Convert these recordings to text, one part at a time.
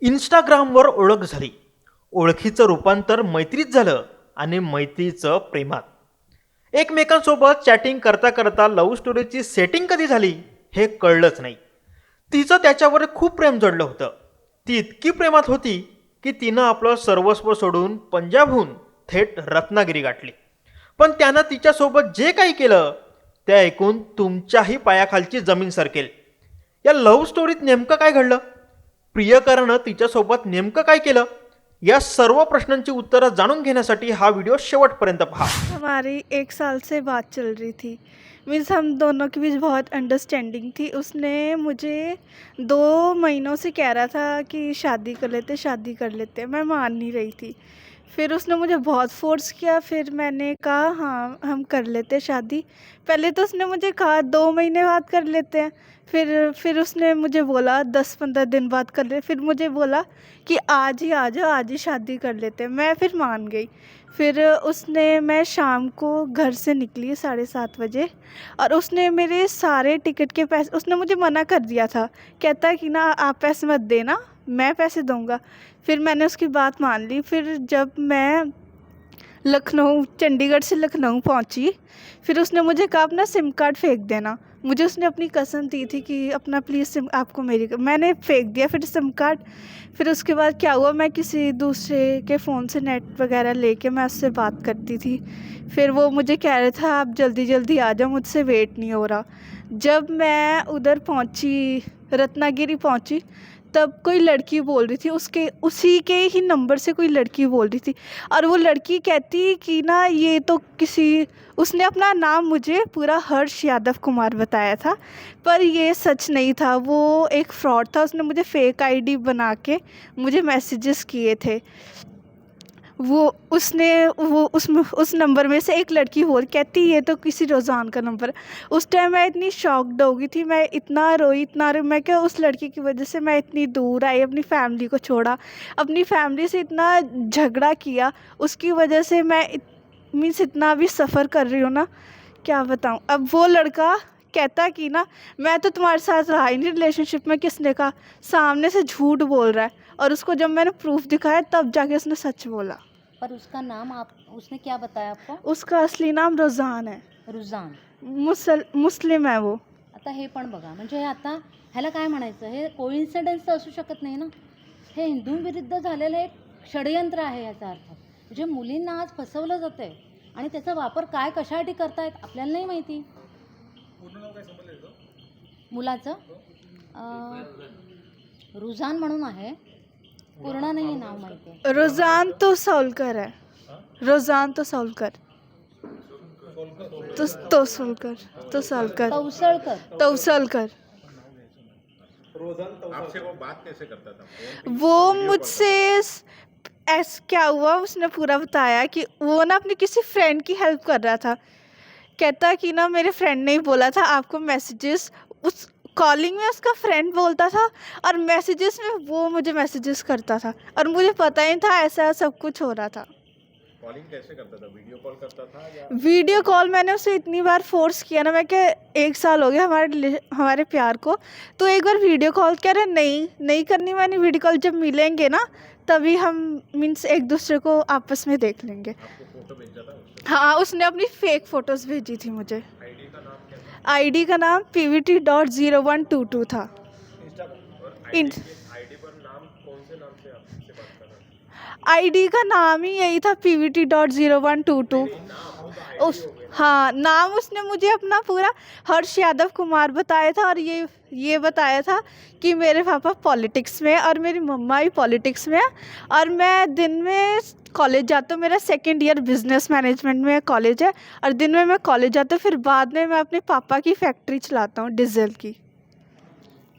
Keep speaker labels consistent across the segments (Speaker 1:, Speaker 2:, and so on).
Speaker 1: इंस्टाग्रामवर ओळख झाली. ओळखीचं रूपांतर मैत्रीत झालं आणि मैत्रीचं प्रेमात. एकमेकांसोबत चॅटिंग करता करता लव्ह स्टोरीची सेटिंग कधी झाली हे कळलंच नाही. तिचं त्याच्यावर खूप प्रेम जडलं होतं. ती इतकी प्रेमात होती की तिनं आपलं सर्वस्व सोडून पंजाबहून थेट रत्नागिरी गाठली. पण त्यानं तिच्यासोबत जे काही केलं ते ऐकून तुमच्याही पायाखालची जमीन सरकेल. या लव्ह स्टोरीत नेमकं काय घडलं, प्रियकरानं तिच्यासोबत नेमकं काय केलं, या सर्व प्रश्नांची उत्तरं जाणून घेण्यासाठी हा व्हिडिओ शेवटपर्यंत पहा.
Speaker 2: हमारी 1 साल से बात चल रही थी। मीन्स हम दोनों के बीच बहुत अंडरस्टैंडिंग थी। उसने मुझे 2 महीनों से कह रहा था कि शादी कर लेते, शादी कर लेते। मैं मान नहीं रही थी। फिर उसने मुझे बहुत फ़ोर्स किया। फिर मैंने कहा हाँ, हम कर लेते शादी। पहले तो उसने मुझे कहा 2 महीने बाद कर लेते हैं। फिर उसने मुझे बोला 10-15 दिन बाद कर ले। फिर मुझे बोला कि आज ही आ जाओ, आज ही शादी कर लेते हैं। मैं फिर मान गई। मैं शाम को घर से निकली 7:30 बजे, और उसने मेरे सारे टिकट के पैसे, उसने मुझे मना कर दिया था। कहता है कि ना आप पैसे मत देना, मैं पैसे दूंगा। फिर मैंने उसकी बात मान ली। फिर जब मैं चंडीगढ़ से लखनऊ पहुंची, फिर उसने मुझे कहा अपना सिम कार्ड फेंक देना। मुझे उसने अपनी कसम दी थी कि अपना प्लीज़ सिम आपको मेरी, मैंने फेंक दिया फिर सिम कार्ड। फिर उसके बाद क्या हुआ, मैं किसी दूसरे के फ़ोन से नेट वगैरह लेके मैं उससे बात करती थी। फिर वो मुझे कह रहा था आप जल्दी जल्दी आ जाओ, मुझसे वेट नहीं हो रहा। जब मैं उधर पहुंची, रत्नागिरी पहुंची, तब कोई लड़की बोल रही थी, उसके उसी के ही नंबर से कोई लड़की बोल रही थी। और वो लड़की कहती कि ना ये तो किसी, उसने अपना नाम मुझे पूरा हर्ष यादव कुमार बताया था, पर ये सच नहीं था, वो एक फ्रॉड था। उसने मुझे फेक आईडी बना के मुझे मैसेजेस किए थे। उस नंबर में से एक लड़की और कहती ये तो किसी रोज़ान का नंबर है। उस टाइम मैं इतनी शॉक्ड हो गई थी, मैं इतना रोई, मैं क्या, उस लड़की की वजह से मैं इतनी दूर आई, अपनी फैमिली को छोड़ा, अपनी फैमिली से इतना झगड़ा किया, उसकी वजह से मैं मीन्स इतना अभी सफ़र कर रही हूँ ना, क्या बताऊँ। अब वो लड़का कहता कि ना मैं तो तुम्हारे साथ रहा ही नहीं रिलेशनशिप में, किसने कहा, सामने से झूठ बोल रहा है। और उसको जब मैंने प्रूफ दिखाया तब जाके उसने सच बोला।
Speaker 3: पर उसका नाम आप, उसने क्या बताया आपको?
Speaker 2: उसका असली नाम रोजान है।
Speaker 3: रुजान.
Speaker 2: मुस्लिम है वो।
Speaker 3: आता हे पण बघा, म्हणजे आता ह्याला काय म्हणायचं, हे कोइन्सिडन्स तर असू शकत नाही ना, हे हिंदूंविरुद्ध झालेलं एक षडयंत्र आहे याचा अर्थ. म्हणजे मुलींना आज फसवलं जातं आहे आणि त्याचा वापर काय कशासाठी करतायत आपल्याला नाही माहिती. मुलाचं रुझान म्हणून आहे, पूर्ण नाही नाव माहिती आहे.
Speaker 2: रोजान तो सौलकर है। रोजान तो सौलकर तो सौलकर तो सौलकर
Speaker 3: तवसळकर.
Speaker 2: तौसलकर।
Speaker 4: आपसे वो बात कैसे करता था
Speaker 2: वो मुझसे क्या हुआ, उसने पूरा बताया कि वो ना अपनी किसी फ्रेंड की हेल्प कर रहा था। कहता कि ना मेरे फ्रेंड ने ही बोला था आपको मैसेजेस, उस कॉलिंग में उसका फ्रेंड बोलता था और मैसेजेस में वो मुझे मैसेजेस करता था, और मुझे पता ही था ऐसा सब कुछ हो रहा था।
Speaker 4: कॉलिंग कैसे करता था, वीडियो कॉल करता था या
Speaker 2: वीडियो कॉल मैंने उसे इतनी बार फोर्स किया ना, मैं क्या 1 साल हो गया हमारे प्यार को, तो एक बार वीडियो कॉल कह रहे नहीं करनी मैंने वीडियो कॉल, जब मिलेंगे ना तभी हम मीन्स एक दूसरे को आपस में देख लेंगे।
Speaker 4: आपको फोटो भेजा था उससे?
Speaker 2: हाँ, उसने अपनी फेक फ़ोटोज़ भेजी थी मुझे।
Speaker 4: आईडी का नाम क्या था?
Speaker 2: आईडी का नाम pvt.0122 था।
Speaker 4: और
Speaker 2: इन-
Speaker 4: आईडी पर नाम कौन से नाम से आपसे बात कर रहा था?
Speaker 2: आईडी का नाम ही यही था pvt.0122। उस हाँ, नाम उसने मुझे अपना पूरा हर्ष यादव कुमार बताया था, और ये बताया था कि मेरे पापा पॉलिटिक्स में और मेरी मम्मा भी पॉलिटिक्स में है, और मैं दिन में कॉलेज जाता हूँ, मेरा 2nd ईयर बिजनेस मैनेजमेंट में कॉलेज है, और दिन में मैं कॉलेज जाता हूँ, फिर बाद में मैं अपने पापा की फैक्ट्री चलाता हूँ डीजल की।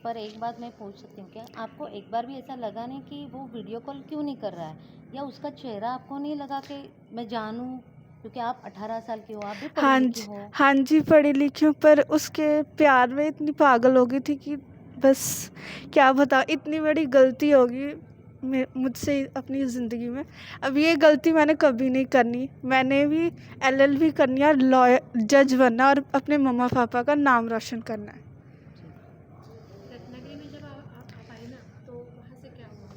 Speaker 3: पर एक बात मैं पूछ सकती हूँ क्या, आपको एक बार भी ऐसा लगा नहीं कि वो वीडियो कॉल क्यों नहीं कर रहा है, या उसका चेहरा आपको नहीं लगा कि मैं जानूँ, क्योंकि आप 18 साल की हो, आप भी
Speaker 2: हाँ
Speaker 3: पढ़ी
Speaker 2: जी,
Speaker 3: लिखी हो.
Speaker 2: हाँ जी, पढ़ी लिखी हूँ, पर उसके प्यार में इतनी पागल हो गई थी कि बस क्या बताऊँ, इतनी बड़ी गलती होगी मुझसे अपनी ज़िंदगी में। अब ये गलती मैंने कभी नहीं करनी। मैंने भी LLB करनी है और लॉयर जज बनना और अपने मम्मा पापा का नाम रोशन करना है।
Speaker 5: रत्नागिरी में जब आप आई ना, तो वहाँ से क्या हुआ?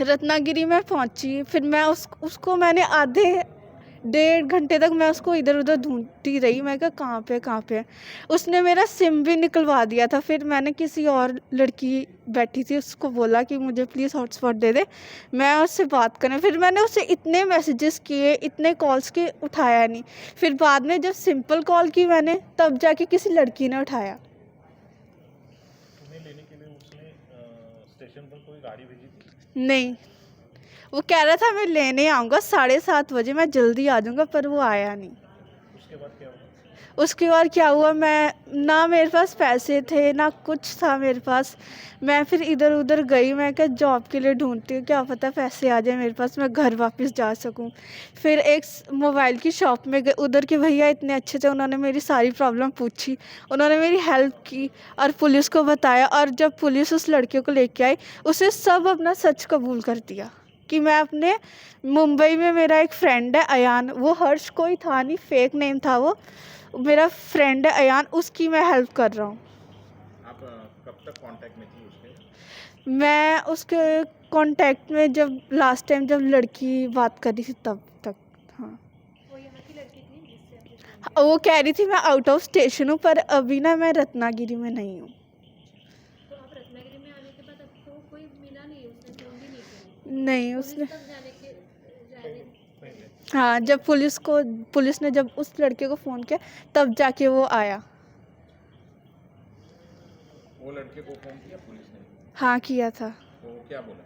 Speaker 2: रत्नागिरी में पहुंची, फिर मैं उसको मैंने आधे 1.5 घंटे तक मैं उसको इधर उधर ढूंढती रही। मैं कहा कहाँ पे है। उसने मेरा सिम भी निकलवा दिया था। फिर मैंने किसी और लड़की बैठी थी, उसको बोला कि मुझे प्लीज़ हॉटस्पॉट दे दे, मैं उससे बात करें। फिर मैंने उससे इतने मैसेजेस किए, इतने कॉल्स किए, उठाया नहीं। फिर बाद में जब सिंपल कॉल की मैंने, तब जाके किसी लड़की ने उठाया।
Speaker 4: तुम्हें लेने के लिए उसने स्टेशन पर कोई गाड़ी भेजी थी?
Speaker 2: नहीं, वो कह रहा था मैं लेने आऊँगा 7:30 बजे, मैं जल्दी आ जाऊँगा, पर वो आया नहीं।
Speaker 4: उसके बाद क्या हुआ?
Speaker 2: उसके बाद क्या हुआ, मैं ना मेरे पास पैसे थे ना कुछ था मेरे पास। मैं फिर इधर उधर गई, मैं क्या जॉब के लिए ढूंढती हूँ, क्या पता पैसे आ जाए मेरे पास, मैं घर वापस जा सकूँ। फिर एक मोबाइल की शॉप में गए, उधर के भैया इतने अच्छे थे, उन्होंने मेरी सारी प्रॉब्लम पूछी, उन्होंने मेरी हेल्प की और पुलिस को बताया। और जब पुलिस उस लड़के को लेके आई, उसे सब अपना सच कबूल कर दिया कि मैं अपने मुंबई में मेरा एक फ्रेंड है अयान, वो हर्ष कोई था नहीं, फेक नेम था वो, मेरा फ्रेंड है अयान, उसकी मैं हेल्प कर रहा हूँ।
Speaker 4: आप कब तक कांटेक्ट में थी उसके?
Speaker 2: मैं उसके कांटेक्ट में जब लास्ट टाइम जब लड़की बात कर रही थी तब तक। हाँ, वो कह रही थी मैं आउट ऑफ स्टेशन हूँ, पर अभी ना मैं रत्नागिरी में नहीं हूँ।
Speaker 3: तो आप रत्नागिरी में आने के बाद आपको कोई मिला नहीं, उसने फोन भी नहीं किया?
Speaker 2: नहीं, उसने,
Speaker 3: तब जाने
Speaker 2: हाँ, जब पुलिस ने जब उस लड़के को फ़ोन किया, तब जाके वो आया।
Speaker 4: वो लड़के को फोन किया पुलिस ने?
Speaker 2: हाँ, किया था।
Speaker 4: तो क्या बोला?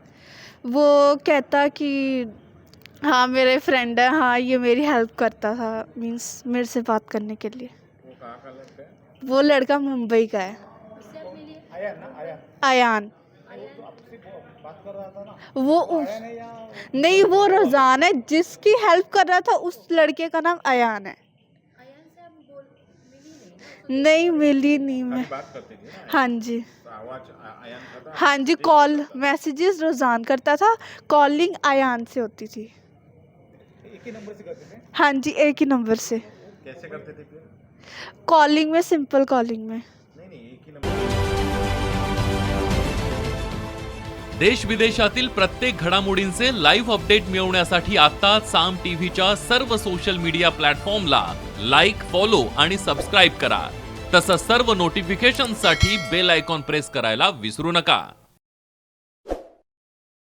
Speaker 2: वो कहता कि हाँ मेरे फ्रेंड है, हाँ ये मेरी हेल्प करता था, मीन्स मेरे से बात करने के लिए।
Speaker 4: वो कहाँ का लड़का है?
Speaker 2: वो लड़का मुंबई का है, अयान। वो नहीं, वो रज़ान है, जिसकी हेल्प कर रहा था उस लड़के का नाम अयान है। नहीं, मिली नहीं मैं।
Speaker 4: अभी बात करते थे ना?
Speaker 2: हाँ जी,
Speaker 4: तो आवाज आयन का था?
Speaker 2: हाँ जी, कॉल मैसेजेस रोजान करता था, कॉलिंग अयान से होती थी।
Speaker 4: एक ही नंबर से करते थे?
Speaker 2: हाँ जी, एक ही नंबर से
Speaker 4: कैसे करते थे फिर?
Speaker 2: कॉलिंग में, सिंपल कॉलिंग में।
Speaker 4: नहीं, एक ही नंबर।
Speaker 5: देश विदेशातील प्रत्येक घडामोडींचे लाईव्ह अपडेट मिळवण्यासाठी आता साम टीव्हीच्या सर्व सोशल मीडिया प्लॅटफॉर्मला लाईक, फॉलो आणि सबस्क्राईब करा. तसंच सर्व नोटिफिकेशनसाठी बेल आयकॉन प्रेस करायला विसरू नका.